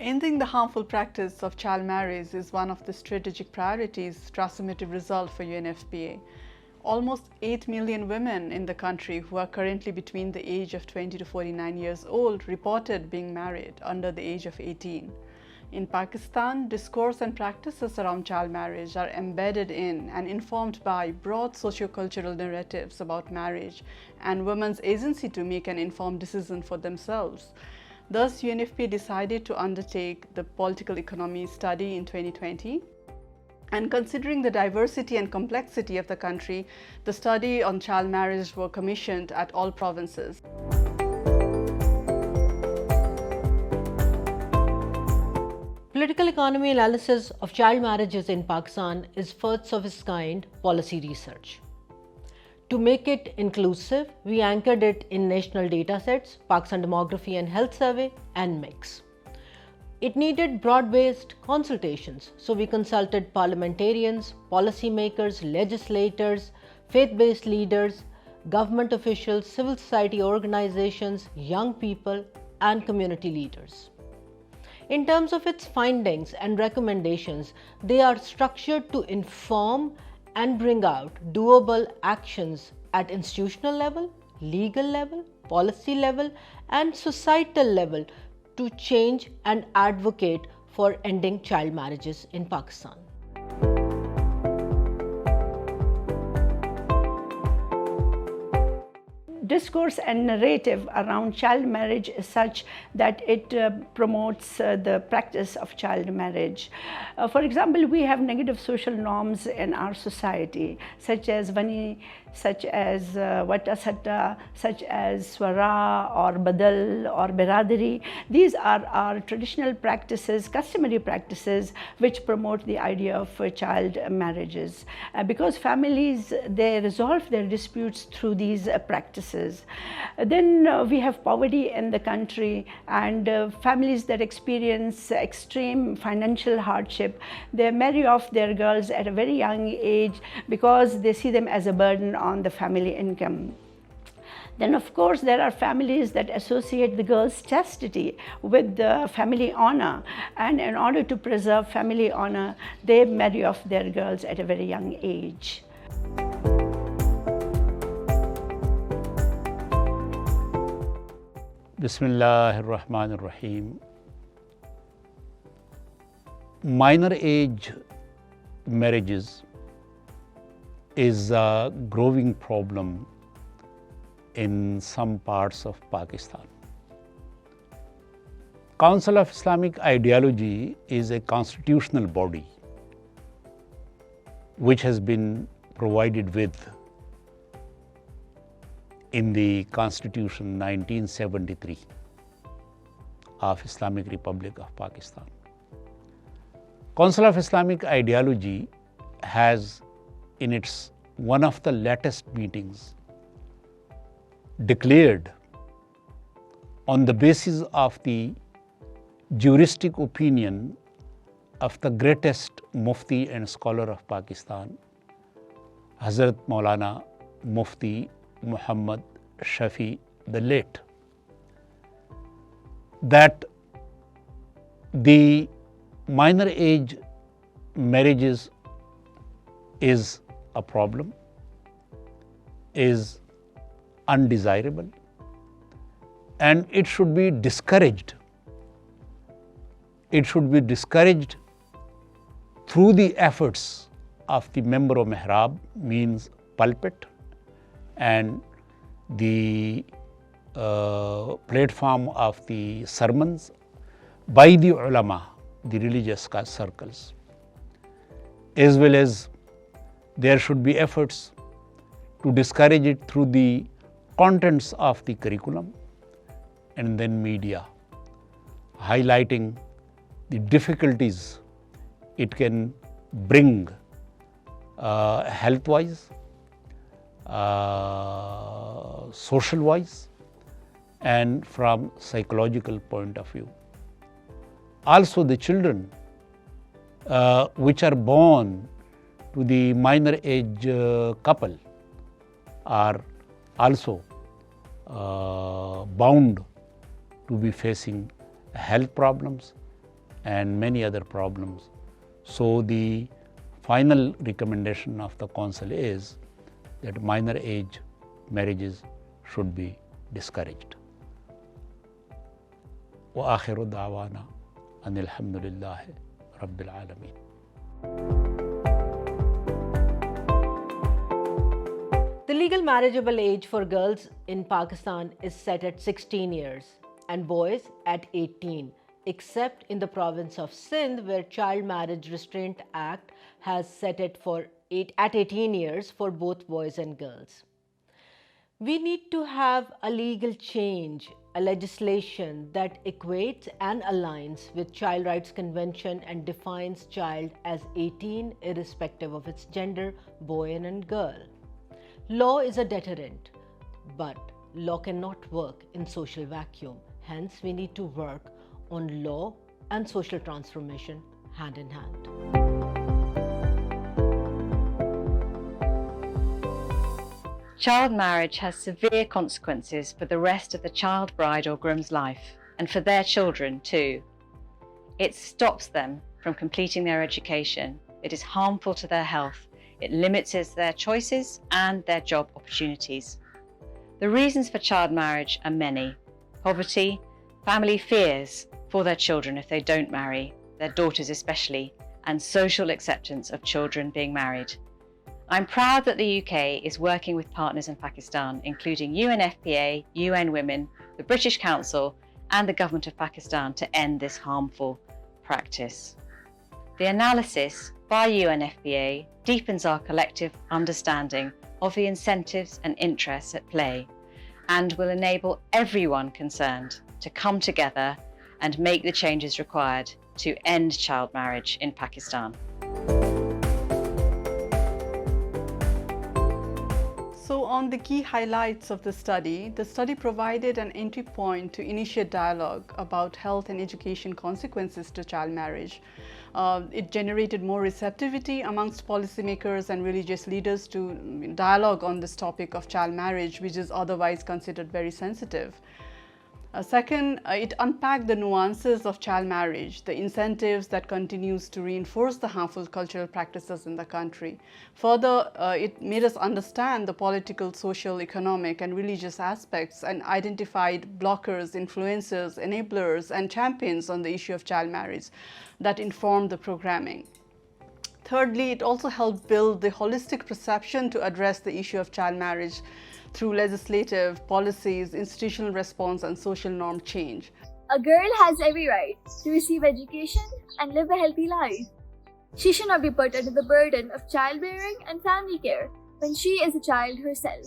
Ending the harmful practice of child marriage is one of the strategic priorities transformative result for UNFPA. Almost 8 million women in the country who are currently between the age of 20 to 49 years old reported being married under the age of 18. In Pakistan, discourse and practices around child marriage are embedded in and informed by broad socio-cultural narratives about marriage and women's agency to make an informed decision for themselves. Thus, UNFPA decided to undertake the political economy study in 2020. And considering the diversity and complexity of the country, the study on child marriage was commissioned at all provinces. Political economy analysis of child marriages in Pakistan is first of its kind policy research. To make it inclusive, we anchored it in national datasets, Pakistan Demography and Health Survey, and MIX. It needed broad-based consultations, so we consulted parliamentarians, policymakers, legislators, faith-based leaders, government officials, civil society organizations, young people, and community leaders. In terms of its findings and recommendations, they are structured to inform and bring out doable actions at institutional level, legal level, policy level, and societal level to change and advocate for ending child marriages in Pakistan. Discourse and narrative around child marriage is such that it promotes the practice of child marriage. For example, we have negative social norms in our society, such as vani, such as vata satta, such as swara or badal or biradari. These are our traditional practices, customary practices, which promote the idea of child marriages. Because families, they resolve their disputes through these practices. Then we have poverty in the country, and families that experience extreme financial hardship, they marry off their girls at a very young age because they see them as a burden on the family income. Then, of course, there are families that associate the girl's chastity with the family honor, and in order to preserve family honor, they marry off their girls at a very young age. Bismillahirrahmanirrahim. Minor age marriages is a growing problem in some parts of Pakistan. Council of Islamic Ideology is a constitutional body which has been provided with in the Constitution 1973 of Islamic Republic of Pakistan. Council of Islamic Ideology has in its one of the latest meetings declared on the basis of the juristic opinion of the greatest Mufti and scholar of Pakistan, Hazrat Maulana Mufti Muhammad Shafi the late, that the minor age marriages is a problem, is undesirable, and it should be discouraged. It should be discouraged through the efforts of the member of Mihrab, means pulpit, and the platform of the sermons by the ulama, the religious circles, as well as there should be efforts to discourage it through the contents of the curriculum, and then media, highlighting the difficulties it can bring health-wise, social-wise, and from psychological point of view. Also, the children which are born to the minor age couple are also bound to be facing health problems, and many other problems. So the final recommendation of the council is that minor age marriages should be discouraged. وآخر دعوانا أن الحمد لله رب العالمين. The legal marriageable age for girls in Pakistan is set at 16 years and boys at 18, except in the province of Sindh, where Child Marriage Restraint Act has set it at 18 years for both boys and girls. We need to have a legal change, a legislation that equates and aligns with Child Rights Convention and defines child as 18 irrespective of its gender, boy and girl. Law is a deterrent, but law cannot work in social vacuum. Hence, we need to work on law and social transformation hand in hand. Child marriage has severe consequences for the rest of the child, bride or groom's life, and for their children too. It stops them from completing their education. It is harmful to their health. It limits their choices and their job opportunities. The reasons for child marriage are many: poverty, family fears for their children if they don't marry, their daughters especially, and social acceptance of children being married. I'm proud that the UK is working with partners in Pakistan, including UNFPA, UN Women, the British Council, and the Government of Pakistan to end this harmful practice. The analysis by UNFPA deepens our collective understanding of the incentives and interests at play and will enable everyone concerned to come together and make the changes required to end child marriage in Pakistan. So on the key highlights of the study provided an entry point to initiate dialogue about health and education consequences to child marriage. It generated more receptivity amongst policymakers and religious leaders to dialogue on this topic of child marriage, which is otherwise considered very sensitive. Second, it unpacked the nuances of child marriage, the incentives that continues to reinforce the harmful cultural practices in the country. Further, it made us understand the political, social, economic, and religious aspects and identified blockers, influencers, enablers, and champions on the issue of child marriage that informed the programming. Thirdly, it also helped build the holistic perception to address the issue of child marriage through legislative, policies, institutional response, and social norm change. A girl has every right to receive education and live a healthy life. She should not be put under the burden of childbearing and family care when she is a child herself.